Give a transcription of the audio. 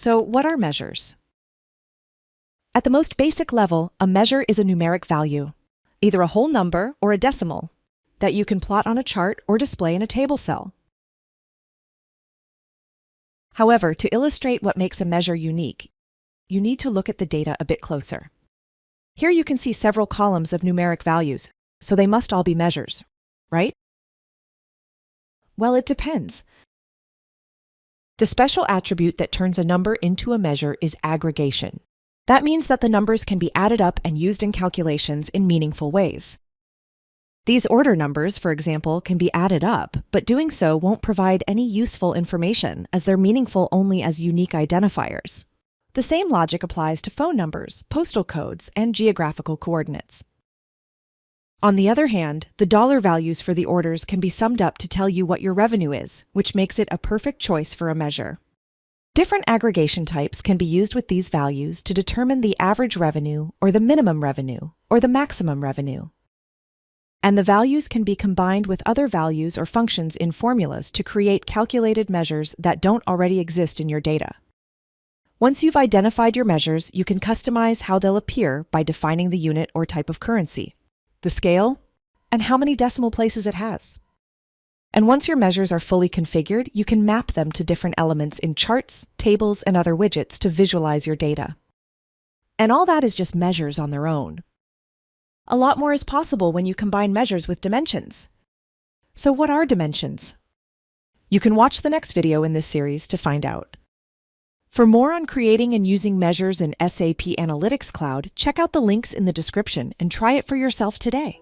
So, what are measures? At the most basic level, a measure is a numeric value, either a whole number or a decimal, that you can plot on a chart or display in a table cell. However, to illustrate what makes a measure unique, you need to look at the data a bit closer. Here you can see several columns of numeric values, so they must all be measures, right? Well, it depends. The special attribute that turns a number into a measure is aggregation. That means that the numbers can be added up and used in calculations in meaningful ways. These order numbers, for example, can be added up, but doing so won't provide any useful information as they're meaningful only as unique identifiers. The same logic applies to phone numbers, postal codes, and geographical coordinates. On the other hand, the dollar values for the orders can be summed up to tell you what your revenue is, which makes it a perfect choice for a measure. Different aggregation types can be used with these values to determine the average revenue, or the minimum revenue, or the maximum revenue. And the values can be combined with other values or functions in formulas to create calculated measures that don't already exist in your data. Once you've identified your measures, you can customize how they'll appear by defining the unit or type of currency, the scale, and how many decimal places it has. And once your measures are fully configured, you can map them to different elements in charts, tables, and other widgets to visualize your data. And all that is just measures on their own. A lot more is possible when you combine measures with dimensions. So what are dimensions? You can watch the next video in this series to find out. For more on creating and using measures in SAP Analytics Cloud, check out the links in the description and try it for yourself today.